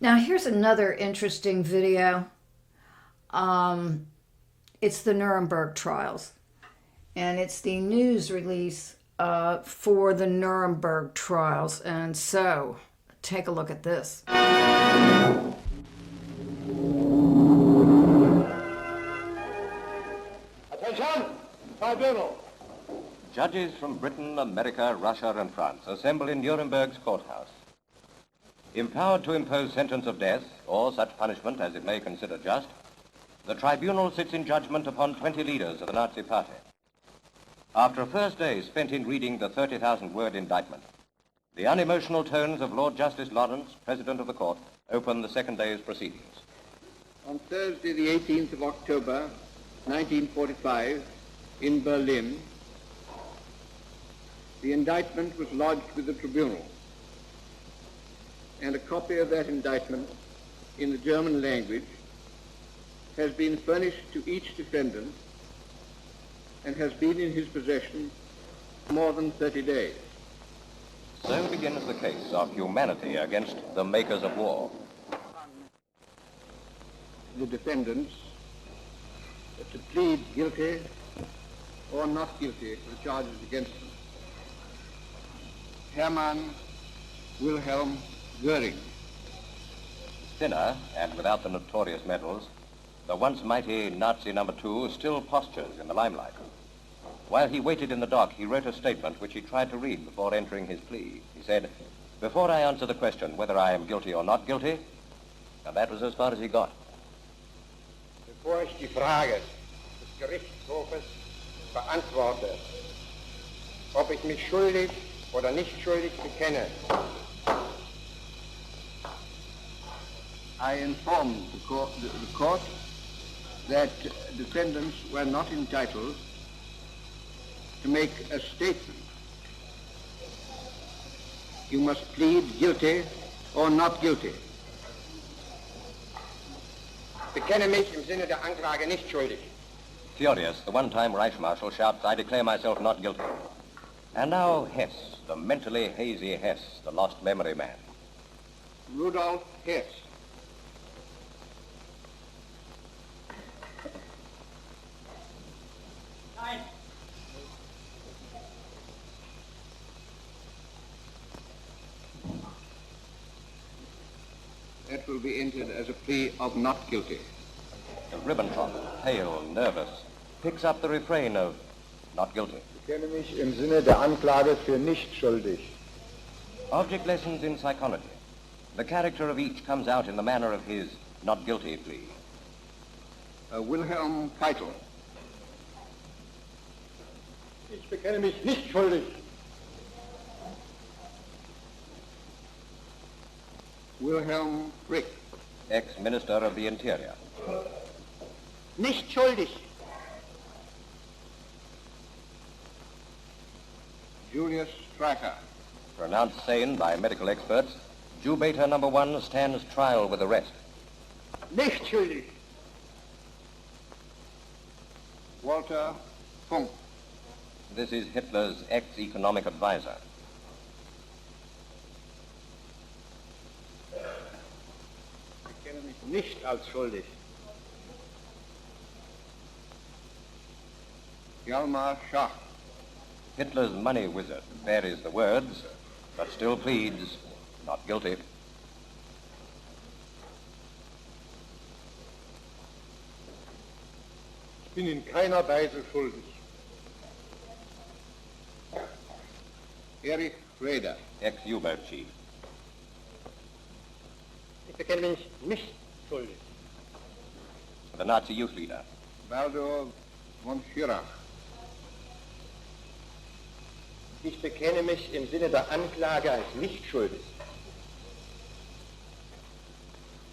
Now here's another interesting video. It's the Nuremberg trials, and it's the news release for the Nuremberg trials. And so, take a look at this. Attention! Tribunal! Judges from Britain, America, Russia, and France assemble in Nuremberg's courthouse. Empowered to impose sentence of death, or such punishment as it may consider just, the tribunal sits in judgment upon 20 leaders of the Nazi Party. After a first day spent in reading the 30,000-word indictment, the unemotional tones of Lord Justice Lawrence, President of the Court, open the second day's proceedings. On Thursday, the 18th of October, 1945, in Berlin, the indictment was lodged with the tribunal, and a copy of that indictment in the German language has been furnished to each defendant and has been in his possession more than 30 days. So begins the case of humanity against the makers of war. The defendants to plead guilty or not guilty to the charges against them. Hermann Wilhelm Göring. Thinner, and without the notorious medals, the once mighty Nazi number 2 still postures in the limelight. While he waited in the dock, he wrote a statement which he tried to read before entering his plea. He said, "Before I answer the question whether I am guilty or not guilty," and that was as far as he got. Bevor ich die Frage des Gerichtshofes beantworte, ob ich mich schuldig oder nicht schuldig bekenne, I informed the court that defendants were not entitled to make a statement. You must plead guilty or not guilty. bekenne mich im Sinne der Anklage nicht schuldig. Furious, the one-time Reichsmarshal shouts, "I declare myself not guilty." And now Hess, the mentally hazy Hess, the lost memory man. Rudolf Hess. That will be entered as a plea of not guilty. Ribbentrop, pale, nervous, picks up the refrain of not guilty. Ich bekenne mich im Sinne der Anklage für nicht schuldig. Object lessons in psychology. The character of each comes out in the manner of his not guilty plea. Wilhelm Keitel. Ich bekenne mich nicht schuldig. Wilhelm Frick. Ex-Minister of the Interior. Nicht schuldig. Julius Streicher. Pronounced sane by medical experts, Jew-baiter number 1 stands trial with arrest. Nicht schuldig. Walter Funk. This is Hitler's ex-economic advisor. Ich bekenne mich nicht als schuldig. Hjalmar Schacht. Hitler's money wizard varies the words, but still pleads not guilty. Ich bin in keiner Weise schuldig. Erich Raeder. Ex-U-boat chief. Ich bekenne mich nicht schuldig. The Nazi youth leader. Baldur von Schirach. Ich bekenne mich im Sinne der Anklage als nicht schuldig.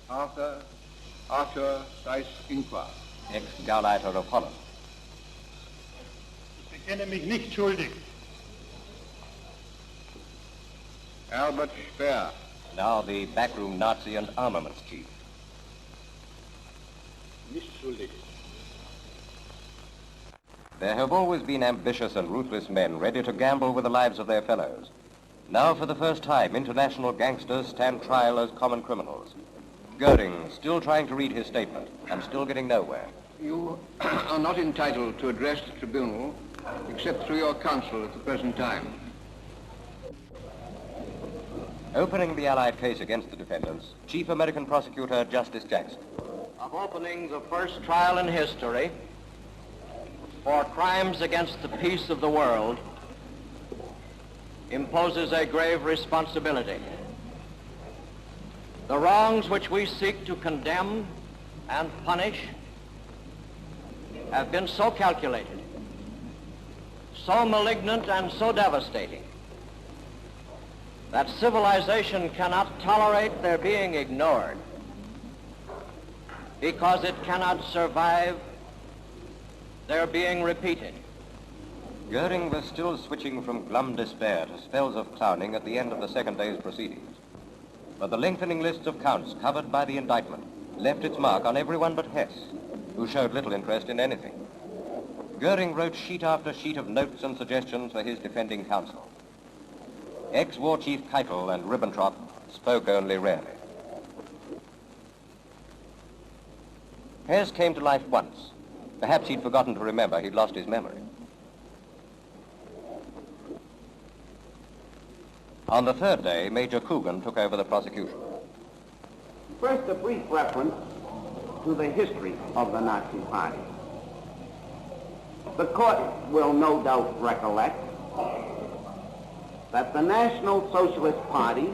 Arthur Seyss-Inquart. Ex-Gauleiter of Holland. Ich bekenne mich nicht schuldig. Albert Speer. Now the backroom Nazi and armaments chief. Nicht schuldig. There have always been ambitious and ruthless men ready to gamble with the lives of their fellows. Now, for the first time, international gangsters stand trial as common criminals. Goering, still trying to read his statement and still getting nowhere. You are not entitled to address the tribunal except through your counsel at the present time. Opening the Allied case against the defendants, Chief American Prosecutor Justice Jackson. Of opening the first trial in history for crimes against the peace of the world imposes a grave responsibility. The wrongs which we seek to condemn and punish have been so calculated, so malignant and so devastating that civilization cannot tolerate their being ignored because it cannot survive their being repeated. Goering was still switching from glum despair to spells of clowning at the end of the second day's proceedings. But the lengthening lists of counts covered by the indictment left its mark on everyone but Hess, who showed little interest in anything. Goering wrote sheet after sheet of notes and suggestions for his defending counsel. Ex-War Chief Keitel and Ribbentrop spoke only rarely. Hess came to life once. Perhaps he'd forgotten to remember he'd lost his memory. On the third day, Major Coogan took over the prosecution. First, a brief reference to the history of the Nazi Party. The court will no doubt recollect that the National Socialist Party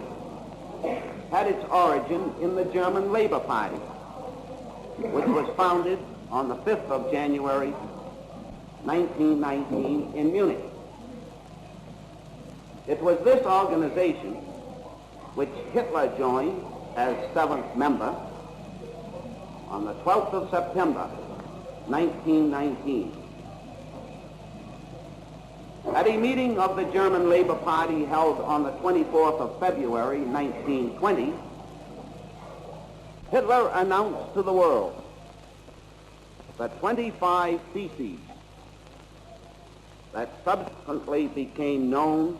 had its origin in the German Labor Party, which was founded on the 5th of January, 1919 in Munich. It was this organization which Hitler joined as 7th member on the 12th of September, 1919. At a meeting of the German Labor Party held on the 24th of February, 1920, Hitler announced to the world the 25 theses that subsequently became known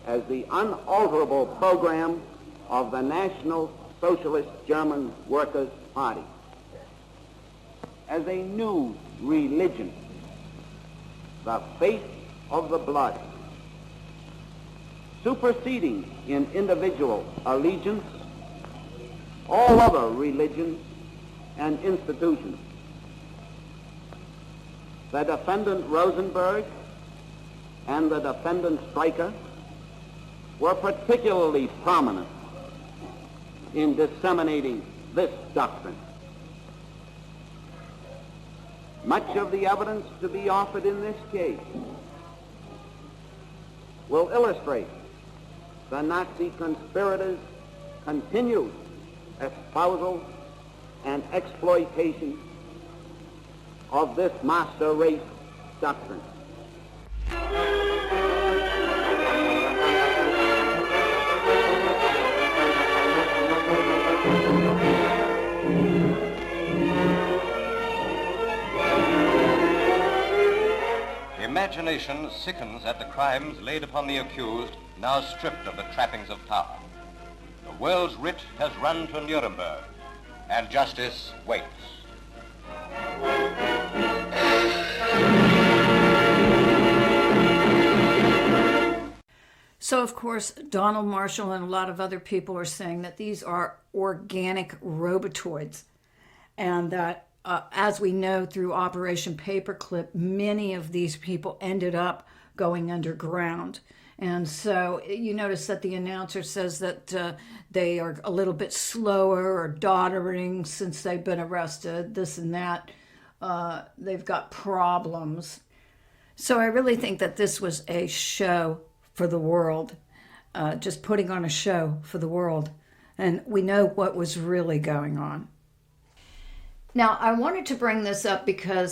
as the unalterable program of the National Socialist German Workers' Party. As a new religion, the faith of the blood, superseding in individual allegiance all other religions and institutions. The defendant Rosenberg and the defendant Streicher were particularly prominent in disseminating this doctrine. Much of the evidence to be offered in this case will illustrate the Nazi conspirators' continued espousal and exploitation of this master race doctrine. Imagination sickens at the crimes laid upon the accused, now stripped of the trappings of power. The world's writ has run to Nuremberg, and justice waits. So, of course, Donald Marshall and a lot of other people are saying that these are organic robotoids, and that, as we know through Operation Paperclip, many of these people ended up going underground. And so you notice that the announcer says that they are a little bit slower or doddering since they've been arrested, this and that. They've got problems. So I really think that this was a show for the world, just putting on a show for the world. And we know what was really going on. Now, I wanted to bring this up because